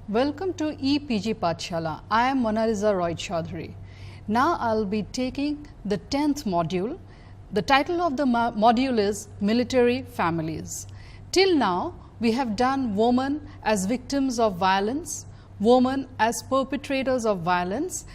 Welcome to EPG Pathshala. I am Monalisa Roy Chaudhary. Now I'll be taking the 10th module. The title of the module is Military Families. Till now, we have done women as victims of violence, women as perpetrators of violence,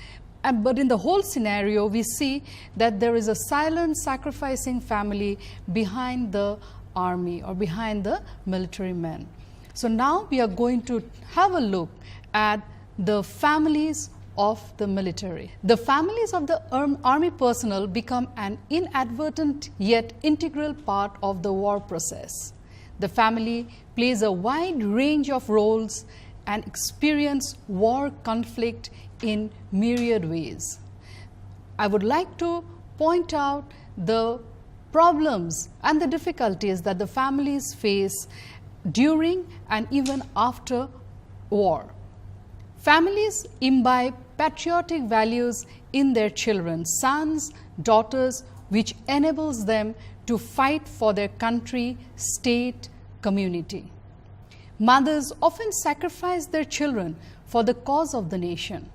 but in the whole scenario, we see that there is a silent, sacrificing family behind the army or behind the military men. So now we are going to have a look at the families of the military. The families of the army personnel become an inadvertent yet integral part of the war process. The family plays a wide range of roles and experience war conflict in myriad ways. I would like to point out the problems and the difficulties that the families face during and even after war. Families imbibe patriotic values in their children, sons, daughters, which enables them to fight for their country, state, community. Mothers often sacrifice their children for the cause of the nation.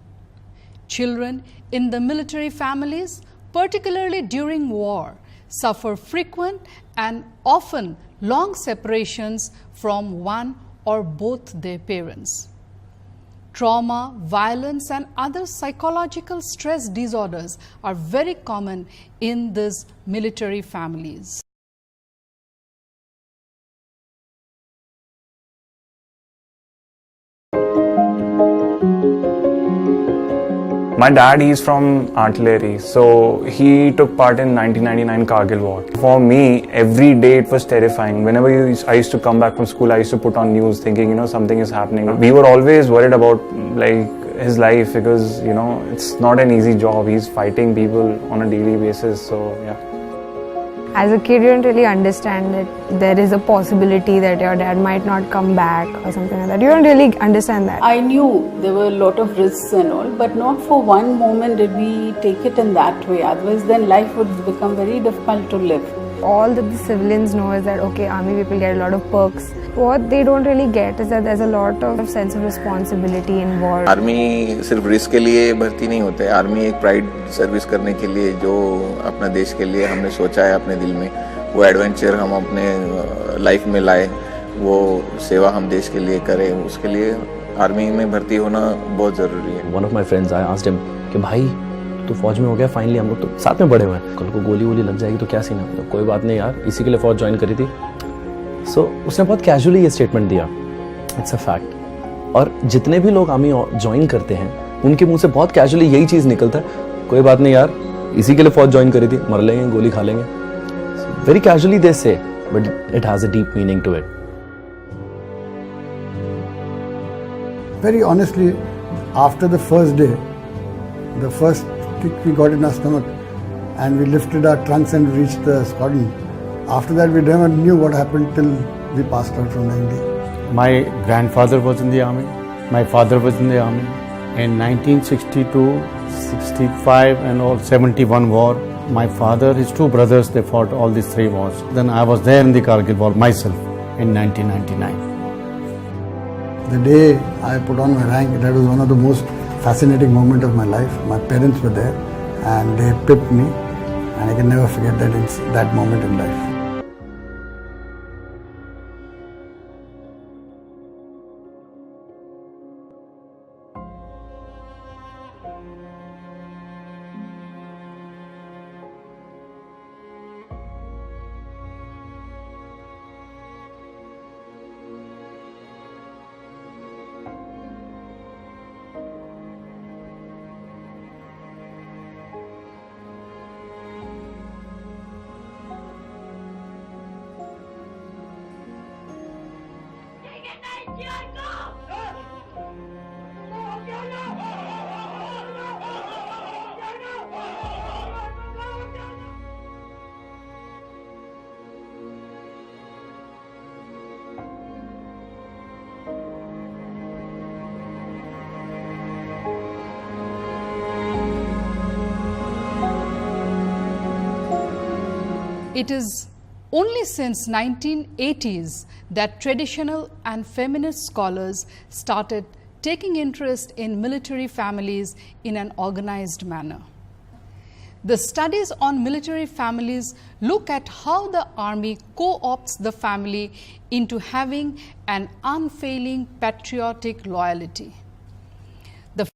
Children in the military families, particularly during war, suffer frequent and often long separations from one or both their parents. Trauma, violence, and other psychological stress disorders are very common in these military families. My dad, he's from artillery, so he took part in 1999 Kargil war. For me, every day it was terrifying. Whenever I used to come back from school, I used to put on news thinking, something is happening. We were always worried about his life because, it's not an easy job. He's fighting people on a daily basis, so yeah. As a kid, you don't really understand that there is a possibility that your dad might not come back or something like that. You don't really understand that. I knew there were a lot of risks and all, but not for one moment did we take it in that way. Otherwise, then life would become very difficult to live. All that the civilians know is that, okay, army people get a lot of perks. What they don't really get is that there's a lot of sense of responsibility involved. Army सिर्फ risk के लिए भर्ती नहीं होते. Army एक pride service करने के लिए जो अपना देश के लिए हमने सोचा है अपने दिल में, वो एडवेंचर हम अपने लाइफ में लाए, वो सेवा हम देश के लिए करें, उसके लिए आर्मी में भर्ती होना बहुत ज़रूरी है. One of my friends, I asked him कि भाई तो फौज में हो गया फाइनली, हम लोग तो साथ में पढ़े हुए हैं, कल को गोली वोली लग जाएगी तो क्या सीन है. तो कोई बात नहीं यार, इसी के लिए फौज ज्वाइन करी थी. सो उसने बहुत कैजुअली ये स्टेटमेंट दिया, इट्स अ फैक्ट. और जितने भी लोग आर्मी ज्वाइन करते हैं उनके मुंह से बहुत कैजुअली यही चीज़ निकलता है, कोई बात नहीं यार, इसी के लिए फौज ज्वाइन करी थी, मर लेंगे, गोली खा लेंगे. Very casually they say, but it has a deep meaning to it. Very honestly, after the first day, the first kick we got in our stomach and we lifted our trunks and reached the squadron. After that we never knew what happened till we passed out from 9D. My grandfather was in the army, my father was in the army. In 1962, 65 and all 71 war, my father, his two brothers, they fought all these three wars. Then I was there in the Kargil war myself in 1999. The day I put on my rank, that was one of the most fascinating moments of my life. My parents were there and they pipped me, and I can never forget that moment in life. It is only since 1980s that traditional and feminist scholars started taking interest in military families in an organized manner. The studies on military families look at how the army co-opts the family into having an unfailing patriotic loyalty. The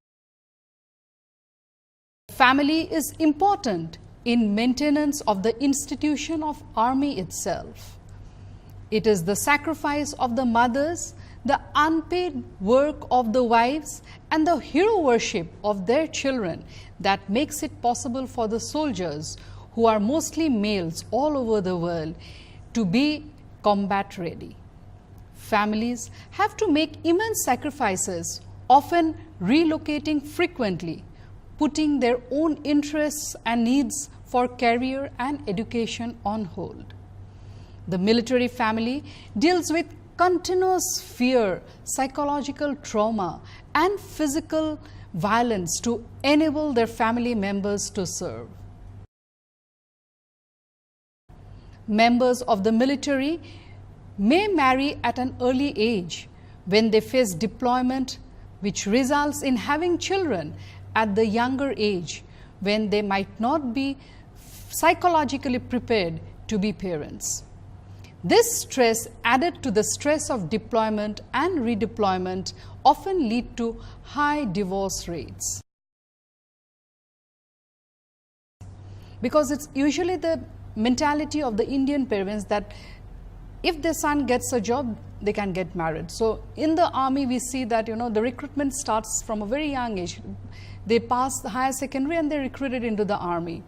family is important in maintenance of the institution of army itself. It is the sacrifice of the mothers, the unpaid work of the wives, and the hero worship of their children that makes it possible for the soldiers, who are mostly males all over the world, to be combat ready. Families have to make immense sacrifices, often relocating frequently, putting their own interests and needs for career and education on hold. The military family deals with continuous fear, psychological trauma, and physical violence to enable their family members to serve. Members of the military may marry at an early age when they face deployment, which results in having children at the younger age when they might not be psychologically prepared to be parents. This stress, added to the stress of deployment and redeployment, often lead to high divorce rates. Because it's usually the mentality of the Indian parents that if their son gets a job, they can get married. So in the army, we see that, the recruitment starts from a very young age. They pass the higher secondary and they're recruited into the army.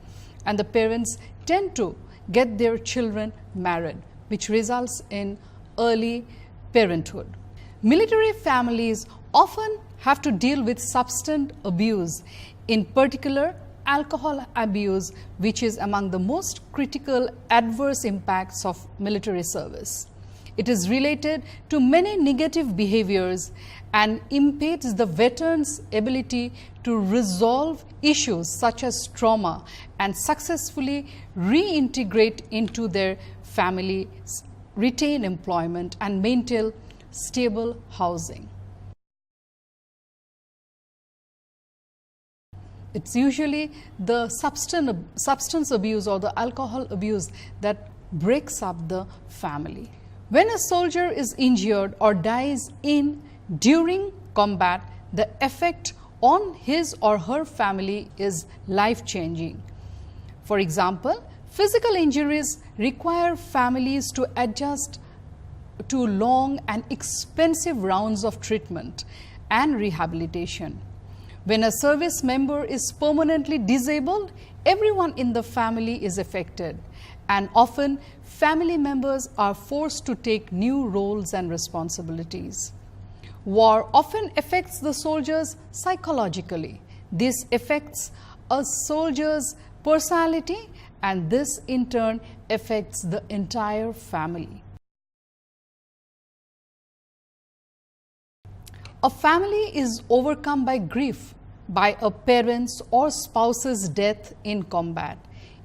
And the parents tend to get their children married, which results in early parenthood. Military families often have to deal with substance abuse, in particular alcohol abuse, which is among the most critical adverse impacts of military service. It is related to many negative behaviors and impedes the veteran's ability to resolve issues such as trauma and successfully reintegrate into their families, retain employment, and maintain stable housing. It's usually the substance abuse or the alcohol abuse that breaks up the family. When a soldier is injured or dies during combat, the effect on his or her family is life-changing. For example, physical injuries require families to adjust to long and expensive rounds of treatment and rehabilitation. When a service member is permanently disabled, everyone in the family is affected, and often family members are forced to take new roles and responsibilities. War often affects the soldiers psychologically. This affects a soldier's personality, and this in turn affects the entire family. A family is overcome by grief by a parent's or spouse's death in combat.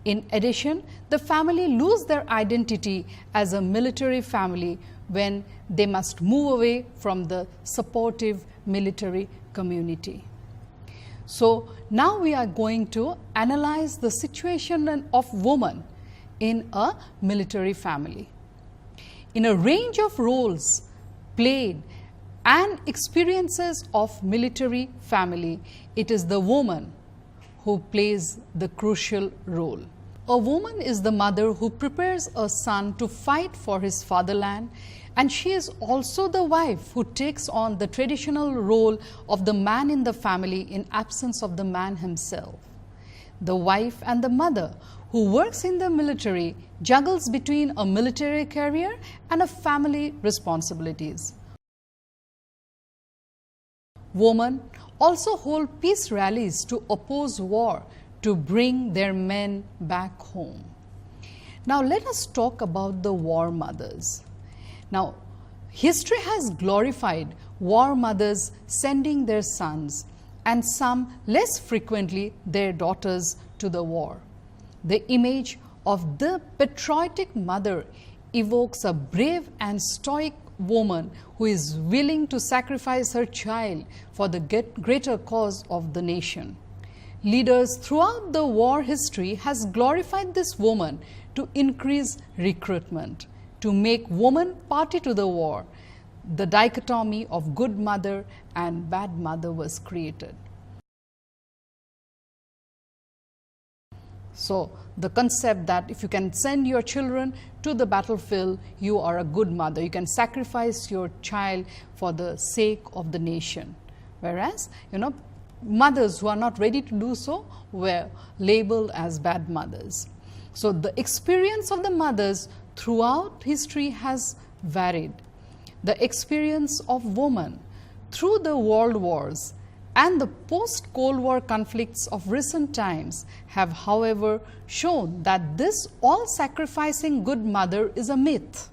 In addition, the family lose their identity as a military family when they must move away from the supportive military community. So now we are going to analyze the situation of women in a military family. In a range of roles played and experiences of military family, it is the woman who plays the crucial role. A woman is the mother who prepares a son to fight for his fatherland, and she is also the wife who takes on the traditional role of the man in the family in absence of the man himself. The wife and the mother who works in the military juggles between a military career and a family responsibilities. Women also hold peace rallies to oppose war, to bring their men back home. Now let us talk about the war mothers. Now, history has glorified war mothers sending their sons, and some less frequently their daughters, to the war. The image of the patriotic mother evokes a brave and stoic woman who is willing to sacrifice her child for the greater cause of the nation. Leaders throughout the war history has glorified this woman to increase recruitment, to make woman party to the war. The dichotomy of good mother and bad mother was created. So the concept that if you can send your children to the battlefield, you are a good mother. You can sacrifice your child for the sake of the nation. Whereas, mothers who are not ready to do so were labeled as bad mothers. So the experience of the mothers throughout history has varied. The experience of women through the world wars and the post-Cold War conflicts of recent times have, however, shown that this all-sacrificing good mother is a myth.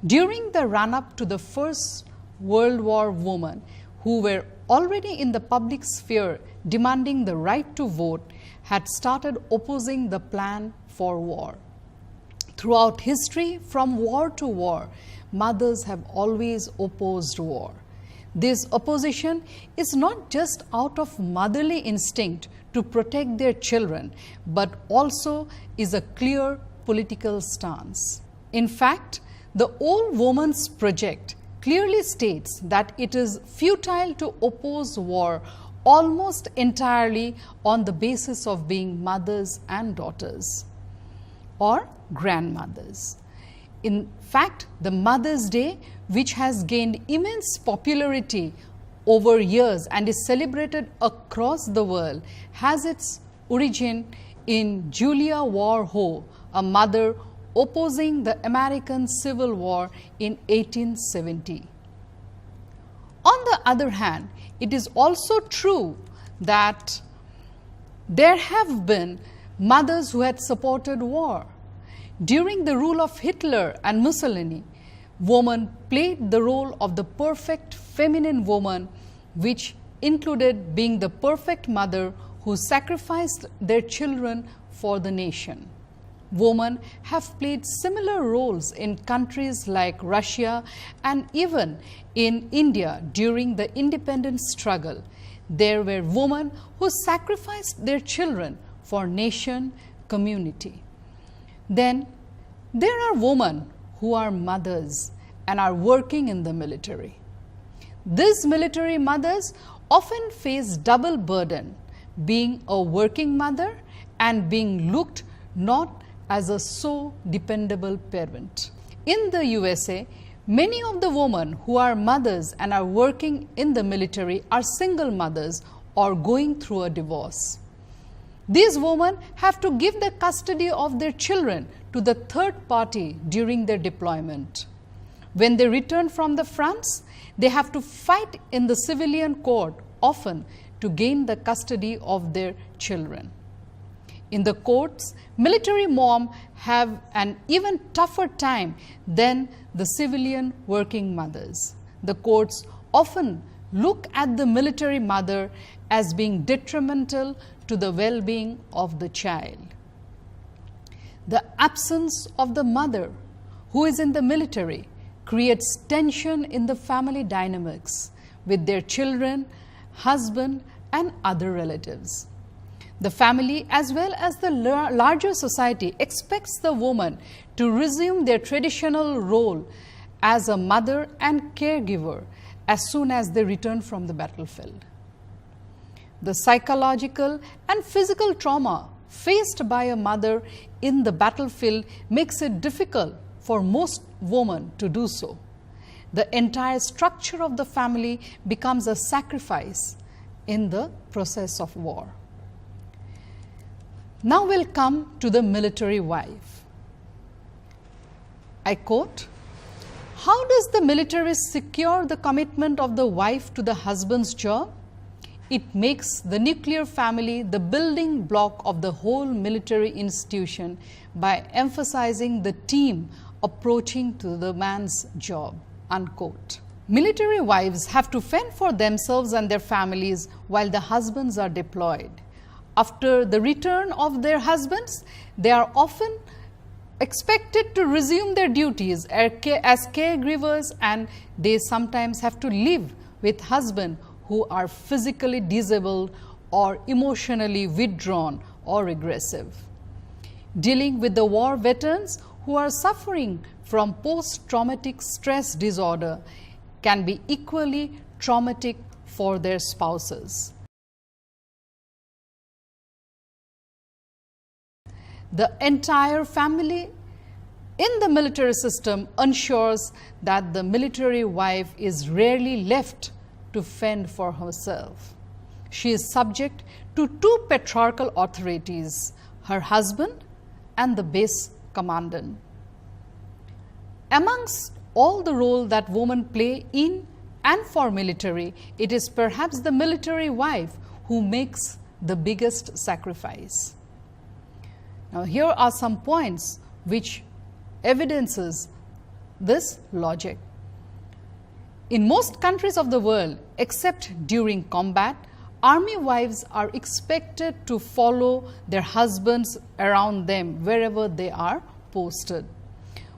During the run-up to the First World War, women who were already in the public sphere demanding the right to vote had started opposing the plan for war. Throughout history, from war to war, mothers have always opposed war. This opposition is not just out of motherly instinct to protect their children, but also is a clear political stance. In fact, the Old Woman's Project clearly states that it is futile to oppose war almost entirely on the basis of being mothers and daughters or grandmothers. In fact, the Mother's Day, which has gained immense popularity over years and is celebrated across the world, has its origin in Julia Ward Howe, a mother opposing the American Civil War in 1870. On the other hand, it is also true that there have been mothers who had supported war. During the rule of Hitler and Mussolini, women played the role of the perfect feminine woman, which included being the perfect mother who sacrificed their children for the nation. Women have played similar roles in countries like Russia and even in India during the independence struggle. There were women who sacrificed their children for nation, community. Then there are women who are mothers and are working in the military. These military mothers often face double burden, being a working mother and being looked not as a so dependable parent. In the USA, many of the women who are mothers and are working in the military are single mothers or going through a divorce. These women have to give the custody of their children to the third party during their deployment. When they return from the fronts, they have to fight in the civilian court often to gain the custody of their children. In the courts, military moms have an even tougher time than the civilian working mothers. The courts often look at the military mother as being detrimental to the well-being of the child. The absence of the mother who is in the military creates tension in the family dynamics with their children, husband, and other relatives. The family as well as the larger society expects the woman to resume their traditional role as a mother and caregiver as soon as they return from the battlefield. The psychological and physical trauma faced by a mother in the battlefield makes it difficult for most women to do so. The entire structure of the family becomes a sacrifice in the process of war. Now we'll come to the military wife. I quote, "How does the military secure the commitment of the wife to the husband's job? It makes the nuclear family the building block of the whole military institution by emphasizing the team approaching to the man's job." Unquote. Military wives have to fend for themselves and their families while the husbands are deployed. After the return of their husbands, they are often expected to resume their duties as caregivers, and they sometimes have to live with husbands who are physically disabled or emotionally withdrawn or aggressive. Dealing with the war veterans who are suffering from post-traumatic stress disorder can be equally traumatic for their spouses. The entire family in the military system ensures that the military wife is rarely left to fend for herself. She is subject to two patriarchal authorities, her husband and the base commandant. Amongst all the role that women play in and for military, it is perhaps the military wife who makes the biggest sacrifice. Now, here are some points which evidences this logic. In most countries of the world, except during combat, army wives are expected to follow their husbands around them wherever they are posted.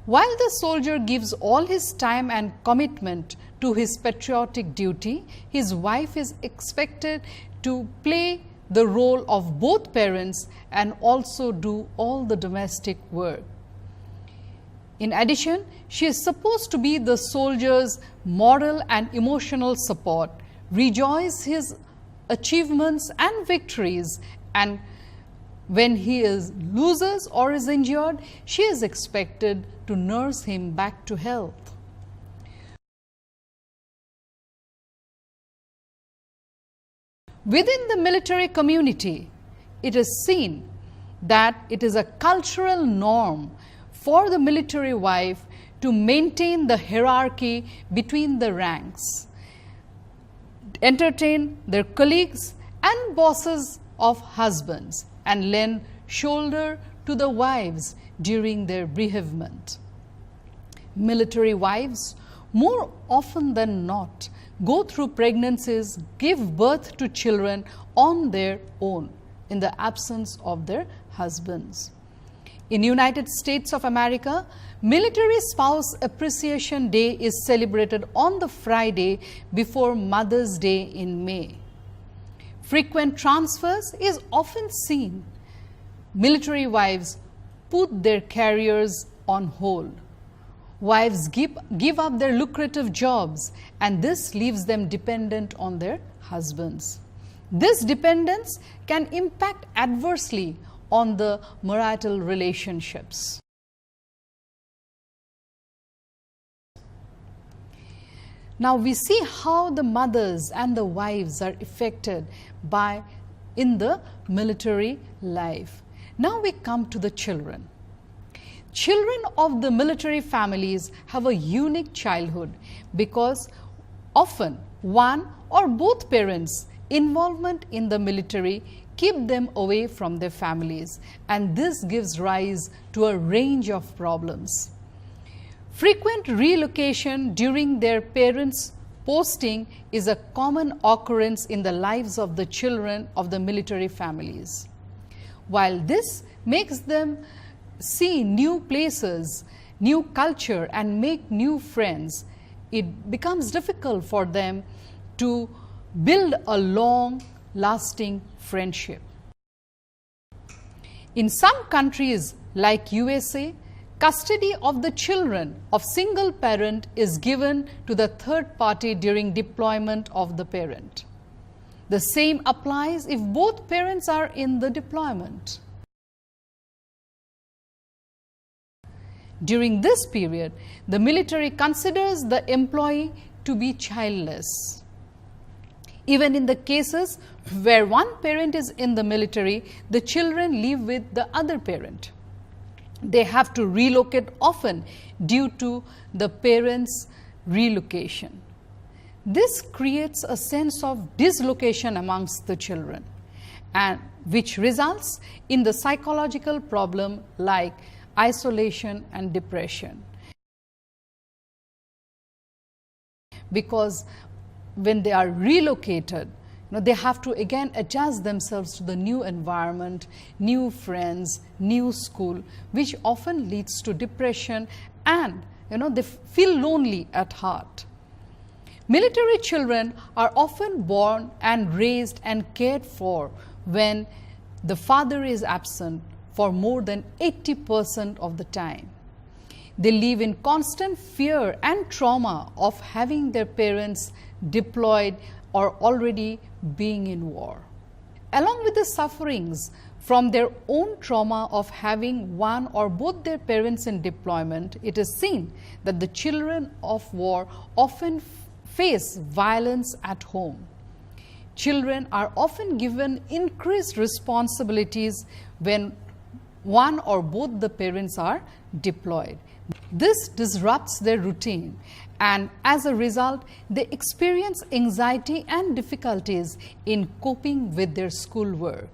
While the soldier gives all his time and commitment to his patriotic duty, his wife is expected to play the role of both parents and also do all the domestic work. In addition, she is supposed to be the soldier's moral and emotional support, rejoice his achievements and victories, and when he loses or is injured, she is expected to nurse him back to health. Within the military community, it is seen that it is a cultural norm for the military wife to maintain the hierarchy between the ranks, entertain their colleagues and bosses of husbands, and lend shoulder to the wives during their bereavement. Military wives, more often than not, go through pregnancies, give birth to children on their own in the absence of their husbands. In United States of America, Military Spouse Appreciation Day is celebrated on the Friday before Mother's Day in May. Frequent transfers is often seen. Military wives put their careers on hold. Wives give up their lucrative jobs, and this leaves them dependent on their husbands. This dependence can impact adversely on the marital relationships. Now we see how the mothers and the wives are affected in the military life. Now we come to the children. Children of the military families have a unique childhood because often one or both parents' involvement in the military keep them away from their families, and this gives rise to a range of problems. Frequent relocation during their parents' posting is a common occurrence in the lives of the children of the military families. While this makes them see new places, new culture, and make new friends, it becomes difficult for them to build a long-lasting friendship. In some countries like USA, custody of the children of single parent is given to the third party during deployment of the parent. The same applies if both parents are in the deployment. During this period, the military considers the employee to be childless. Even in the cases where one parent is in the military, the children live with the other parent. They have to relocate often due to the parents' relocation. This creates a sense of dislocation amongst the children, and which results in the psychological problem like isolation and depression. Because when they are relocated, They have to again adjust themselves to the new environment, new friends, new school, which often leads to depression, and they feel lonely at heart. Military children are often born and raised and cared for when the father is absent for more than 80% of the time. They live in constant fear and trauma of having their parents deployed or already being in war. Along with the sufferings from their own trauma of having one or both their parents in deployment, it is seen that the children of war often face violence at home. Children are often given increased responsibilities when one or both the parents are deployed. This disrupts their routine, and as a result, they experience anxiety and difficulties in coping with their schoolwork.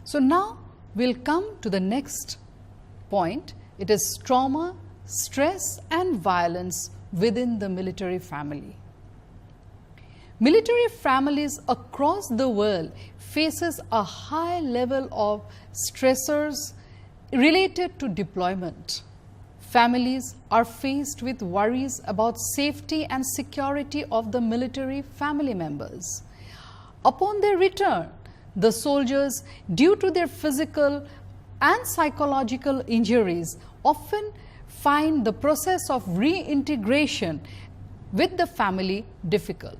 So now we'll come to the next point. It is trauma, stress and violence within the military family. Military families across the world faces a high level of stressors related to deployment. Families are faced with worries about safety and security of the military family members. Upon their return, the soldiers, due to their physical and psychological injuries, often find the process of reintegration with the family difficult.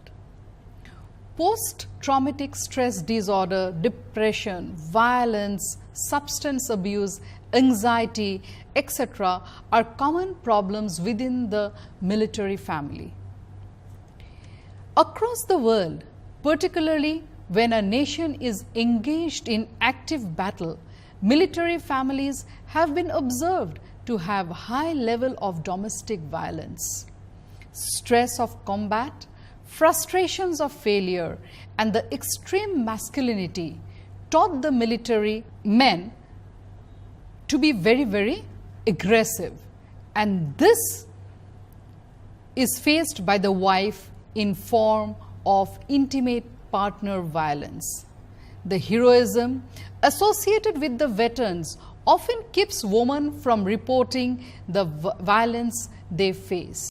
Post-traumatic stress disorder, depression, violence, substance abuse, anxiety, etc. are common problems within the military family. Across the world, particularly when a nation is engaged in active battle, military families have been observed to have high level of domestic violence. Stress of combat, frustrations of failure, and the extreme masculinity taught the military men to be very, very aggressive. And this is faced by the wife in form of intimate partner violence. The heroism associated with the veterans often keeps women from reporting the violence they face.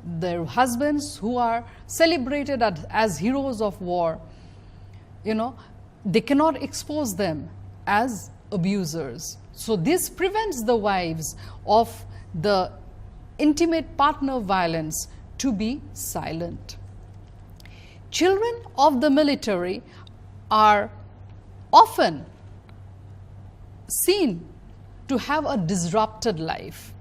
Their husbands, who are celebrated as heroes of war, they cannot expose them as abusers. So this prevents the wives of the intimate partner violence to be silent. Children of the military are often seen to have a disrupted life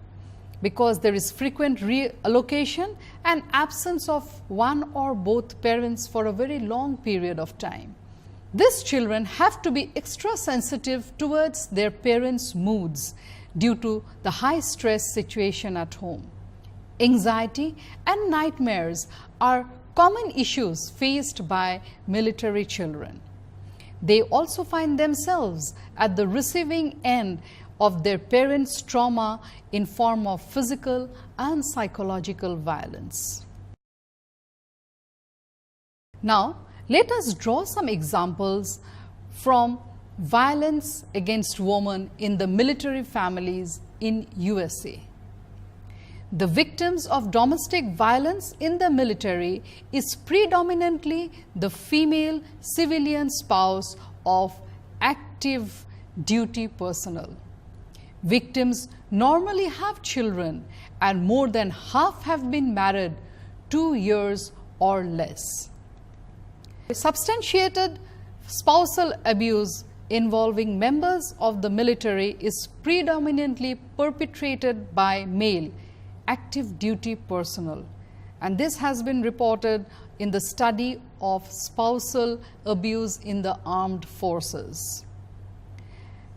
because there is frequent reallocation and absence of one or both parents for a very long period of time. These children have to be extra sensitive towards their parents' moods due to the high stress situation at home. Anxiety and nightmares are common issues faced by military children. They also find themselves at the receiving end of their parents' trauma in form of physical and psychological violence. Now, let us draw some examples from violence against women in the military families in USA. The victims of domestic violence in the military is predominantly the female civilian spouse of active duty personnel. Victims normally have children, and more than half have been married 2 years or less. Substantiated spousal abuse involving members of the military is predominantly perpetrated by male active duty personnel, and this has been reported in the study of spousal abuse in the armed forces.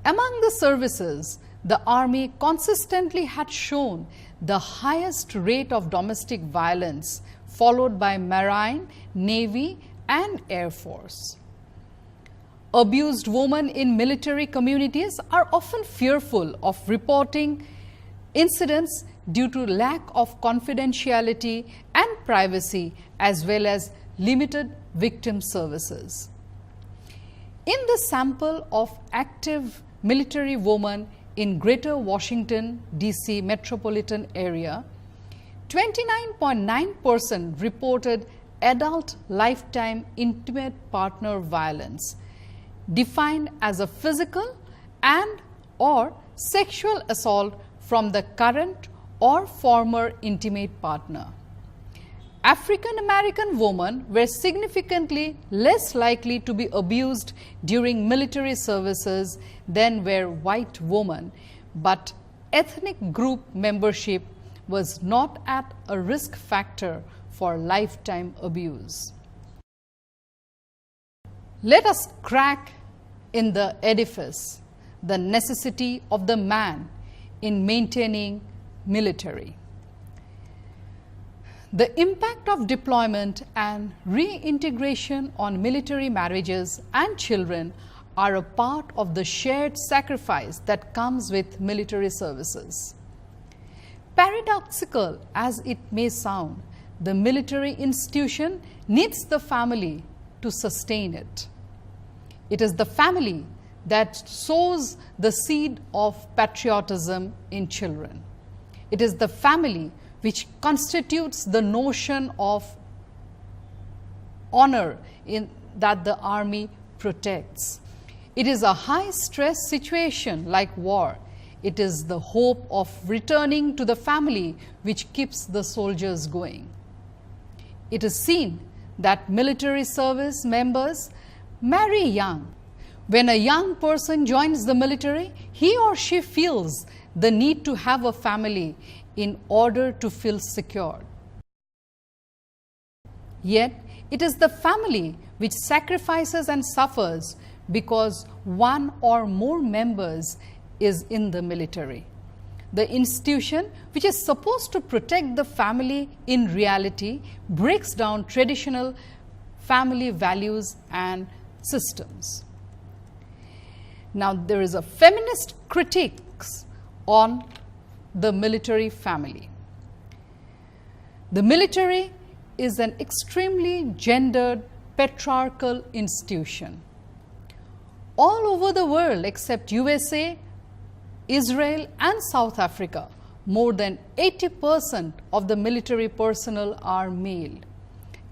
Among the services, the Army consistently had shown the highest rate of domestic violence, followed by Marine, Navy, and Air Force. Abused women in military communities are often fearful of reporting incidents due to lack of confidentiality and privacy, as well as limited victim services. In the sample of active military women in Greater Washington, D.C. metropolitan area, 29.9% reported adult lifetime intimate partner violence, defined as a physical and or sexual assault from the current or former intimate partner. African American women were significantly less likely to be abused during military services than were white women, but ethnic group membership was not at a risk factor for lifetime abuse. Let us crack in the edifice the necessity of the man in maintaining military. The impact of deployment and reintegration on military marriages and children are a part of the shared sacrifice that comes with military services. Paradoxical as it may sound, the military institution needs the family to sustain it. It is the family that sows the seed of patriotism in children. It is the family which constitutes the notion of honor that the Army protects. It is a high-stress situation like war. It is the hope of returning to the family which keeps the soldiers going. It is seen that military service members marry young. When a young person joins the military, he or she feels the need to have a family in order to feel secure. Yet, it is the family which sacrifices and suffers because one or more members is in the military. The institution, which is supposed to protect the family, in reality breaks down traditional family values and systems. Now, there is a feminist critique on the military family. The military is an extremely gendered, patriarchal institution. All over the world except USA, Israel and South Africa, more than 80% of the military personnel are male.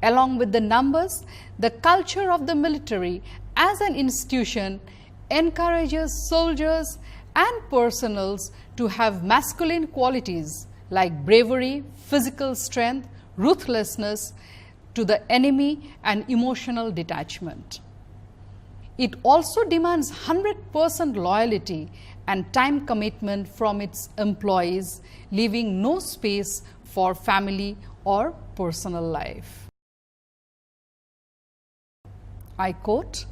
Along with the numbers, the culture of the military as an institution encourages soldiers and personnel to have masculine qualities like bravery, physical strength, ruthlessness to the enemy and emotional detachment. It also demands 100% loyalty and time commitment from its employees, leaving no space for family or personal life. I quote,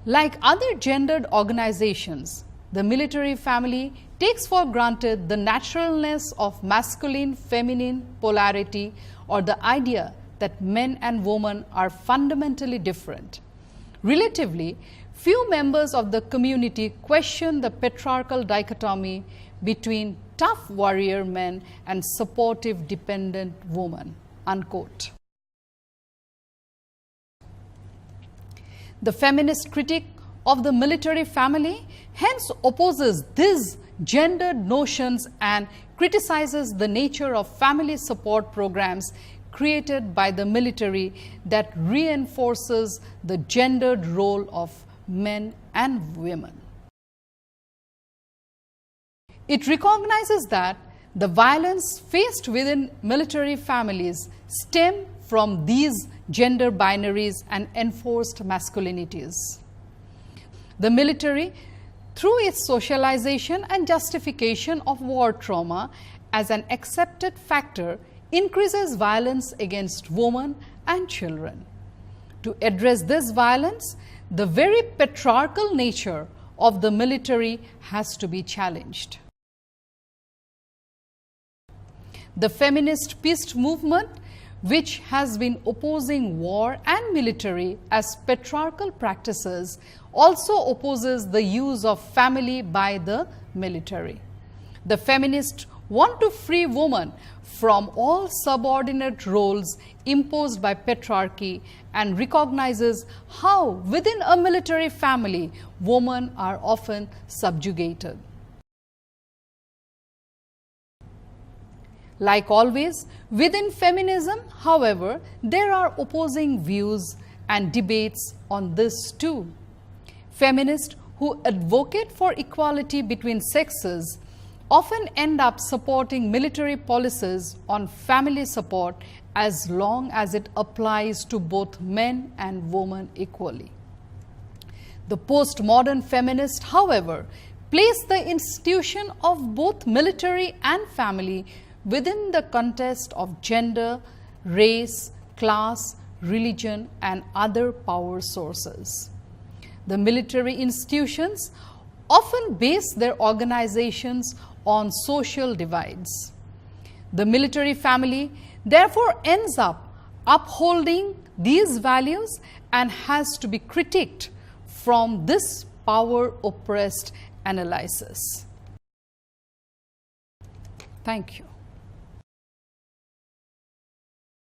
"Like other gendered organizations, the military family takes for granted the naturalness of masculine-feminine polarity or the idea that men and women are fundamentally different. Relatively, few members of the community question the patriarchal dichotomy between tough warrior men and supportive dependent women." Unquote. The feminist critique of the military family hence opposes these gendered notions and criticizes the nature of family support programs created by the military that reinforces the gendered role of men and women. It recognizes that the violence faced within military families stem from these gender binaries and enforced masculinities. The military, through its socialization and justification of war trauma as an accepted factor, increases violence against women and children. To address this violence, the very patriarchal nature of the military has to be challenged. The feminist peace movement, which has been opposing war and military as patriarchal practices, also opposes the use of family by the military. The feminists want to free women from all subordinate roles imposed by patriarchy and recognizes how within a military family women are often subjugated. Like always, within feminism, however, there are opposing views and debates on this too. Feminists who advocate for equality between sexes often end up supporting military policies on family support as long as it applies to both men and women equally. The postmodern feminists, however, place the institution of both military and family within the context of gender, race, class, religion, and other power sources. The military institutions often base their organizations on social divides. The military family therefore ends up upholding these values and has to be critiqued from this power-oppressed analysis. Thank you.